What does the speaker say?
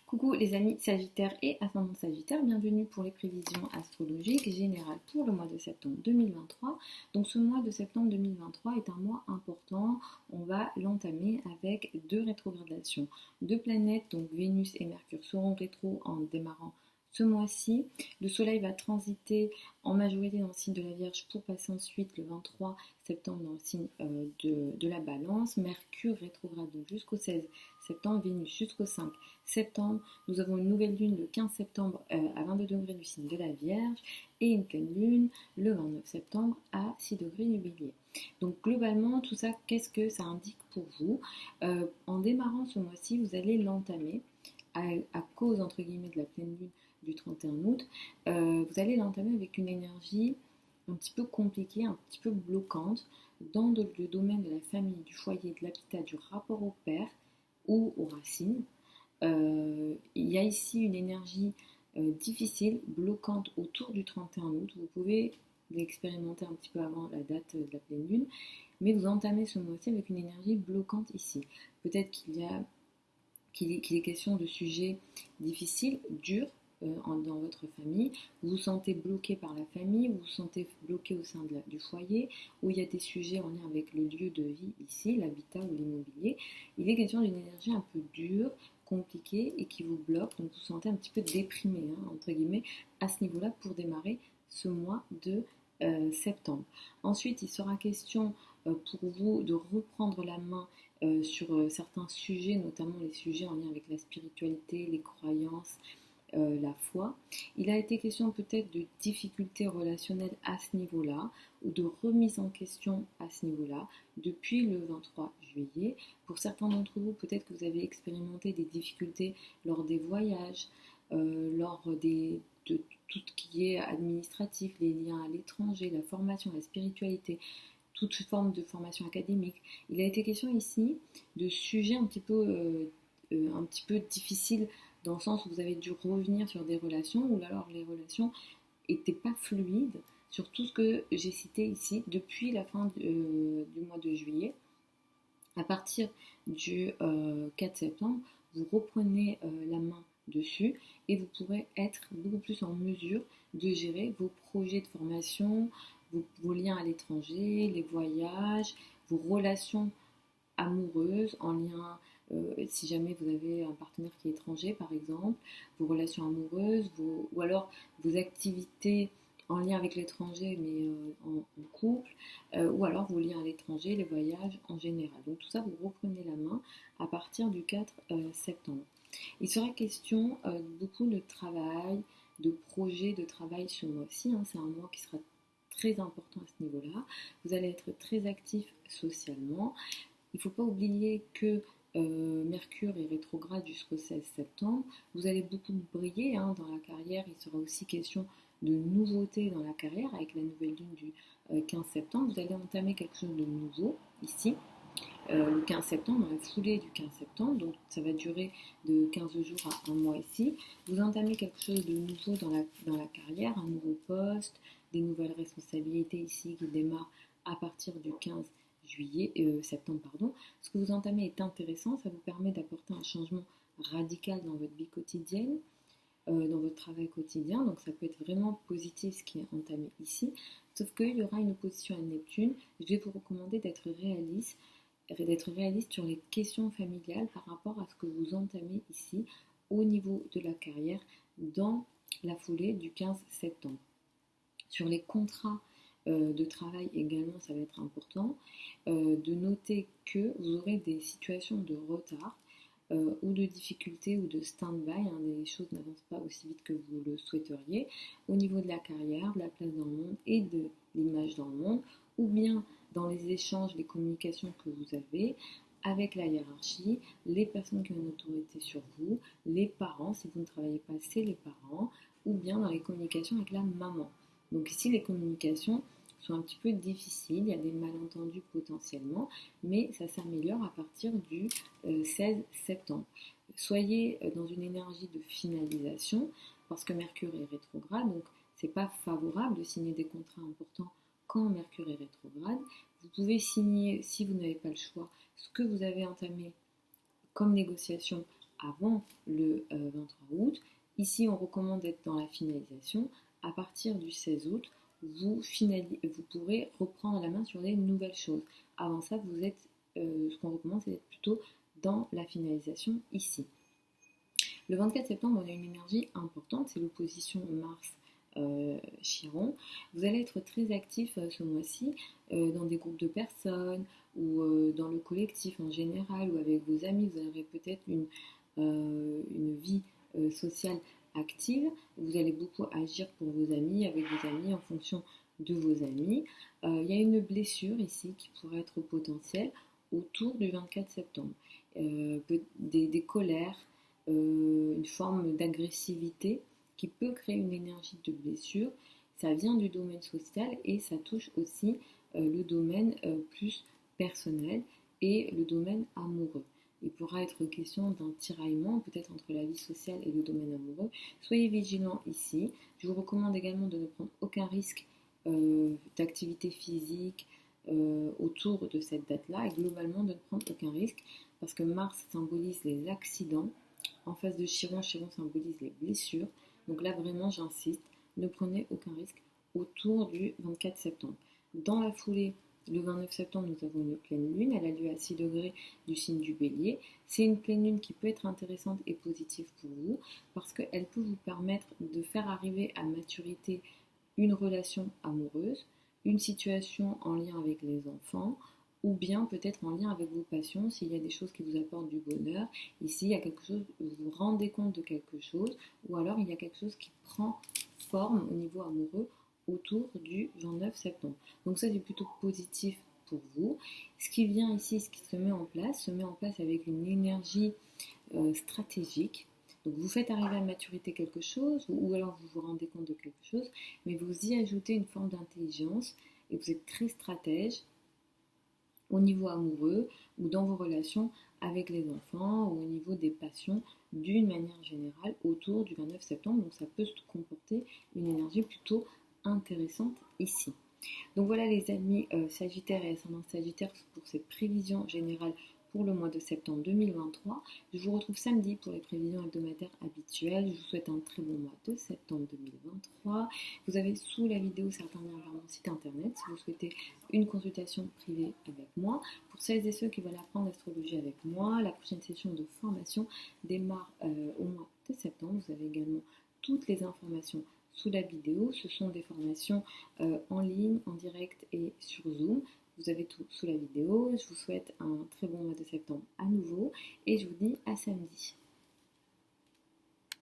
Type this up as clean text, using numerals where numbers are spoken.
Coucou les amis Sagittaire et ascendant Sagittaire, bienvenue pour les prévisions astrologiques générales pour le mois de septembre 2023. Donc ce mois de septembre 2023 est un mois important, on va l'entamer avec deux rétrogradations. Deux planètes, donc Vénus et Mercure, seront rétro en démarrant ce mois-ci. Le Soleil va transiter en majorité dans le signe de la Vierge pour passer ensuite le 23 septembre dans le signe de la Balance. Mercure rétrograde donc jusqu'au 16 septembre, Vénus jusqu'au 5 septembre. Nous avons une nouvelle lune le 15 septembre à 22 degrés du signe de la Vierge et une pleine lune le 29 septembre à 6 degrés du Bélier. Donc globalement, tout ça, qu'est-ce que ça indique pour vous? En démarrant ce mois-ci, vous allez l'entamer à cause, entre guillemets, de la pleine lune du 31 août. Vous allez l'entamer avec une énergie un petit peu compliquée, un petit peu bloquante dans le domaine de la famille, du foyer, de l'habitat, du rapport au père ou aux racines. Il y a ici une énergie difficile, bloquante autour du 31 août. Vous pouvez l'expérimenter un petit peu avant la date de la pleine lune, mais vous entamez ce mois-ci avec une énergie bloquante ici. Peut-être qu'il est question de sujets difficiles, durs dans votre famille. Vous vous sentez bloqué par la famille, vous vous sentez bloqué au sein du foyer, où il y a des sujets en lien avec le lieu de vie ici, l'habitat ou l'immobilier. Il est question d'une énergie un peu dure, compliquée et qui vous bloque, donc vous vous sentez un petit peu déprimé, entre guillemets, à ce niveau-là pour démarrer ce mois de septembre. Ensuite, il sera question pour vous de reprendre la main sur certains sujets, notamment les sujets en lien avec la spiritualité, les croyances, la foi. Il a été question peut-être de difficultés relationnelles à ce niveau-là ou de remise en question à ce niveau-là depuis le 23 juillet. Pour certains d'entre vous, peut-être que vous avez expérimenté des difficultés lors des voyages, lors de tout ce qui est administratif, les liens à l'étranger, la formation, la spiritualité, toute forme de formation académique. Il a été question ici de sujets un petit peu difficiles dans le sens où vous avez dû revenir sur des relations ou alors les relations n'étaient pas fluides sur tout ce que j'ai cité ici depuis la fin du mois de juillet. À partir du 4 septembre, vous reprenez la main dessus et vous pourrez être beaucoup plus en mesure de gérer vos projets de formation, vos liens à l'étranger, les voyages, vos relations amoureuses en lien, si jamais vous avez un partenaire qui est étranger par exemple, vos relations amoureuses, ou alors vos activités en lien avec l'étranger mais en couple, ou alors vos liens à l'étranger, les voyages en général. Donc tout ça, vous reprenez la main à partir du 4 septembre. Il sera question beaucoup de travail, de projets de travail ce mois-ci. C'est un mois qui sera très important à ce niveau-là. Vous allez être très actif socialement. Il ne faut pas oublier que Mercure est rétrograde jusqu'au 16 septembre. Vous allez beaucoup briller dans la carrière. Il sera aussi question de nouveautés dans la carrière avec la nouvelle lune du 15 septembre. Vous allez entamer quelque chose de nouveau ici. Le 15 septembre, dans la foulée du 15 septembre, donc ça va durer de 15 jours à un mois ici. Vous entamez quelque chose de nouveau dans la carrière, un nouveau poste, des nouvelles responsabilités ici qui démarrent à partir du 15 septembre. Ce que vous entamez est intéressant, ça vous permet d'apporter un changement radical dans votre vie quotidienne, dans votre travail quotidien, donc ça peut être vraiment positif ce qui est entamé ici, sauf qu'il y aura une opposition à Neptune. Je vais vous recommander d'être réaliste sur les questions familiales par rapport à ce que vous entamez ici au niveau de la carrière dans la foulée du 15 septembre. Sur les contrats de travail également, ça va être important de noter que vous aurez des situations de retard ou de difficultés ou de stand-by, les choses n'avancent pas aussi vite que vous le souhaiteriez au niveau de la carrière, de la place dans le monde et de l'image dans le monde, ou bien dans les échanges, les communications que vous avez avec la hiérarchie, les personnes qui ont une autorité sur vous, les parents, si vous ne travaillez pas, c'est les parents, ou bien dans les communications avec la maman. Donc ici, les communications sont un petit peu difficiles, il y a des malentendus potentiellement, mais ça s'améliore à partir du 16 septembre. Soyez dans une énergie de finalisation, parce que Mercure est rétrograde, donc c'est pas favorable de signer des contrats importants quand Mercure est rétrograde. Vous pouvez signer, si vous n'avez pas le choix, ce que vous avez entamé comme négociation avant le 23 août. Ici, on recommande d'être dans la finalisation. À partir du 16 août, vous pourrez reprendre la main sur des nouvelles choses. Avant ça, ce qu'on recommande, c'est d'être plutôt dans la finalisation ici. Le 24 septembre, on a une énergie importante, c'est l'opposition Mars-Chiron. Vous allez être très actif ce mois-ci dans des groupes de personnes ou dans le collectif en général ou avec vos amis. Vous aurez peut-être une vie sociale active. Vous allez beaucoup agir pour vos amis, avec vos amis, en fonction de vos amis. Il y a une blessure ici qui pourrait être potentielle autour du 24 septembre. Des colères, une forme d'agressivité qui peut créer une énergie de blessure. Ça vient du domaine social et ça touche aussi le domaine plus personnel et le domaine amoureux. Il pourra être question d'un tiraillement peut-être entre la vie sociale et le domaine amoureux. Soyez vigilants ici. Je vous recommande également de ne prendre aucun risque d'activité physique autour de cette date-là et globalement de ne prendre aucun risque parce que Mars symbolise les accidents. En face de Chiron, Chiron symbolise les blessures. Donc là, vraiment, j'insiste, ne prenez aucun risque autour du 24 septembre. Dans la foulée, le 29 septembre, nous avons une pleine lune. Elle a lieu à 6 degrés du signe du Bélier. C'est une pleine lune qui peut être intéressante et positive pour vous parce qu'elle peut vous permettre de faire arriver à maturité une relation amoureuse, une situation en lien avec les enfants, ou bien peut-être en lien avec vos passions, s'il y a des choses qui vous apportent du bonheur. Ici, il y a quelque chose, vous vous rendez compte de quelque chose, ou alors il y a quelque chose qui prend forme au niveau amoureux autour du 29 septembre. Donc ça, c'est plutôt positif pour vous. Ce qui vient ici, ce qui se met en place avec une énergie stratégique. Donc vous faites arriver à maturité quelque chose, ou alors vous vous rendez compte de quelque chose, mais vous y ajoutez une forme d'intelligence et vous êtes très stratège au niveau amoureux ou dans vos relations avec les enfants ou au niveau des passions d'une manière générale autour du 29 septembre. Donc ça peut se comporter une énergie plutôt intéressante ici. Donc voilà les amis Sagittaires et ascendant Sagittaire pour cette prévision générale pour le mois de septembre 2023. Je vous retrouve samedi pour les prévisions hebdomadaires habituelles. Je vous souhaite un très bon mois de septembre 2023. Vous avez sous la vidéo certains liens vers mon site internet si vous souhaitez une consultation privée avec moi. Pour celles et ceux qui veulent apprendre l'astrologie avec moi, la prochaine session de formation démarre au mois de septembre. Vous avez également toutes les informations sous la vidéo. Ce sont des formations en ligne, en direct et sur Zoom. Vous avez tout sous la vidéo. Je vous souhaite un très bon mois de septembre à nouveau et je vous dis à samedi.